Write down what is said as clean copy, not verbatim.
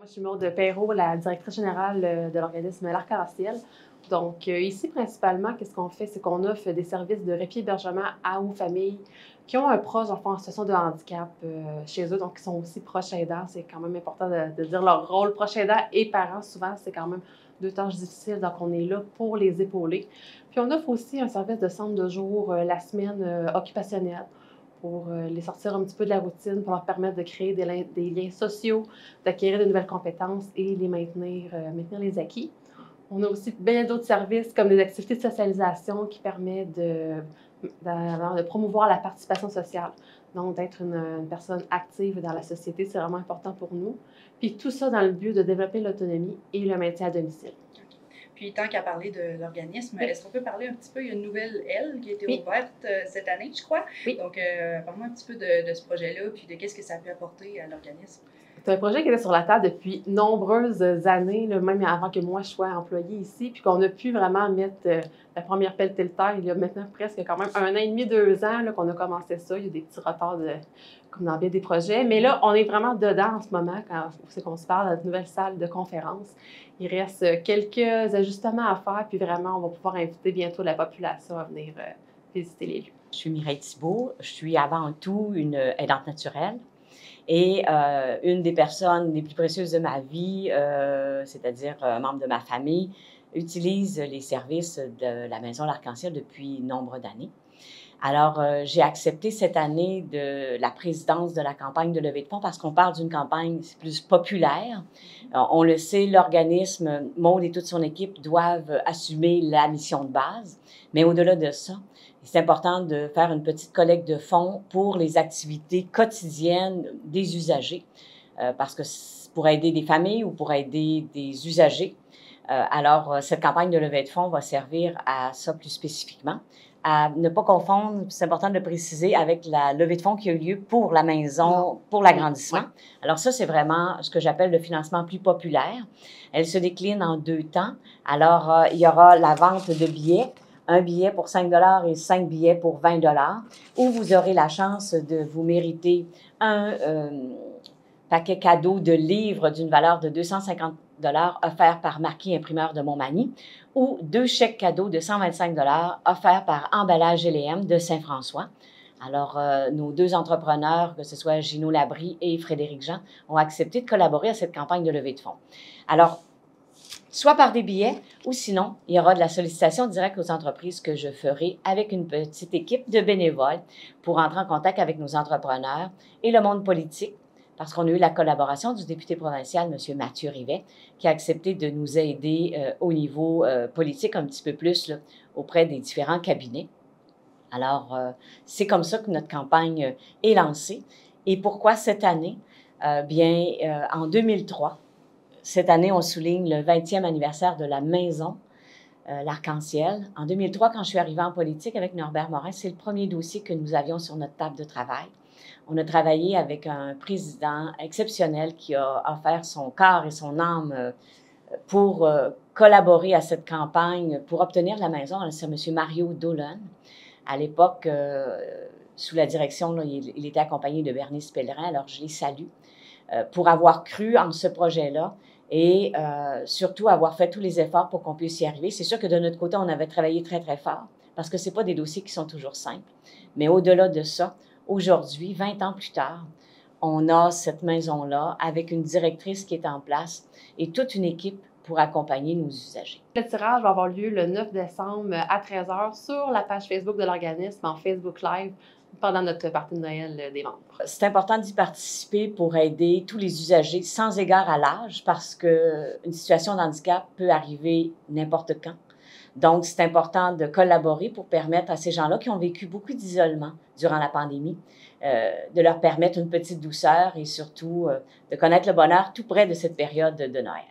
Moi, je suis Maude Perrault, la directrice générale de l'organisme L'Arc-en-Ciel. Donc, ici, principalement, qu'est-ce qu'on fait? C'est qu'on offre des services de répit-hébergement aux familles qui ont un proche, en situation de handicap chez eux, donc qui sont aussi proches aidants. C'est quand même important de dire leur rôle. Proche aidant et parents, souvent, c'est quand même deux tâches difficiles, donc on est là pour les épauler. Puis, on offre aussi un service de centre de jour la semaine occupationnelle pour les sortir un petit peu de la routine, pour leur permettre de créer des liens sociaux, d'acquérir de nouvelles compétences et les maintenir les acquis. On a aussi bien d'autres services comme des activités de socialisation qui permettent de promouvoir la participation sociale. Donc, d'être une personne active dans la société, c'est vraiment important pour nous. Puis tout ça dans le but de développer l'autonomie et le maintien à domicile. Puis, tant qu'à parler de l'organisme, oui. Est-ce qu'on peut parler un petit peu? Il y a une nouvelle aile qui a été ouverte cette année, je crois. Oui. Donc, parle-moi un petit peu de ce projet-là, puis de qu'est-ce que ça peut apporter à l'organisme. C'est un projet qui était sur la table depuis nombreuses années, là, même avant que moi je sois employée ici, puis qu'on a pu vraiment mettre la première pelletée de terre il y a maintenant presque quand même 1 an et demi, 2 ans qu'on a commencé ça. Il y a des petits retards comme dans bien des projets. Mais là, on est vraiment dedans en ce moment, quand c'est qu'on se parle de notre nouvelle salle de conférence. Il reste quelques ajustements à faire, puis vraiment, on va pouvoir inviter bientôt la population à venir visiter les lieux. Je suis Mireille Thibault. Je suis avant tout une aidante naturelle. Et une des personnes les plus précieuses de ma vie, c'est-à-dire membre de ma famille, utilise les services de la Maison L'Arc-en-Ciel depuis nombre d'années. Alors, j'ai accepté cette année de la présidence de la campagne de levée de fonds parce qu'on parle d'une campagne plus populaire. On le sait, l'organisme, Maude et toute son équipe doivent assumer la mission de base, mais au-delà de ça, c'est important de faire une petite collecte de fonds pour les activités quotidiennes des usagers, parce que pour aider des familles ou pour aider des usagers, alors cette campagne de levée de fonds va servir à ça plus spécifiquement. À ne pas confondre, c'est important de le préciser, avec la levée de fonds qui a eu lieu pour la maison, pour l'agrandissement. Ouais. Alors ça, c'est vraiment ce que j'appelle le financement plus populaire. Elle se décline en 2 temps. Alors, il y aura la vente de billets, un billet pour 5 $ et 5 billets pour 20 $, où vous aurez la chance de vous mériter un paquet cadeau de livres d'une valeur de 250 $ offerts par Marquis Imprimeur de Montmagny ou 2 chèques cadeaux de 125 $ offerts par Emballage LM de Saint-François. Alors, nos 2 entrepreneurs, que ce soit Gino Labrie et Frédéric Jean, ont accepté de collaborer à cette campagne de levée de fonds. Alors, soit par des billets ou sinon, il y aura de la sollicitation directe aux entreprises que je ferai avec une petite équipe de bénévoles pour entrer en contact avec nos entrepreneurs et le monde politique, parce qu'on a eu la collaboration du député provincial, M. Mathieu Rivet, qui a accepté de nous aider au niveau politique un petit peu plus là, auprès des différents cabinets. Alors, c'est comme ça que notre campagne est lancée. Et pourquoi cette année? En 2003, cette année, on souligne le 20e anniversaire de la maison L'Arc-en-Ciel. En 2003, quand je suis arrivée en politique avec Norbert Morin, c'est le premier dossier que nous avions sur notre table de travail. On a travaillé avec un président exceptionnel qui a offert son corps et son âme pour collaborer à cette campagne, pour obtenir la maison. C'est M. Mario Dolan. À l'époque, sous la direction, là, il était accompagné de Bernice Pellerin, alors je les salue, pour avoir cru en ce projet-là et surtout avoir fait tous les efforts pour qu'on puisse y arriver. C'est sûr que de notre côté, on avait travaillé très, très fort parce que ce n'est pas des dossiers qui sont toujours simples. Mais au-delà de ça, aujourd'hui, 20 ans plus tard, on a cette maison-là avec une directrice qui est en place et toute une équipe pour accompagner nos usagers. Le tirage va avoir lieu le 9 décembre à 13 h sur la page Facebook de l'organisme en Facebook Live pendant notre partie de Noël des membres. C'est important d'y participer pour aider tous les usagers sans égard à l'âge parce qu'une situation de handicap peut arriver n'importe quand. Donc, c'est important de collaborer pour permettre à ces gens-là qui ont vécu beaucoup d'isolement durant la pandémie, de leur permettre une petite douceur et surtout de connaître le bonheur tout près de cette période de Noël.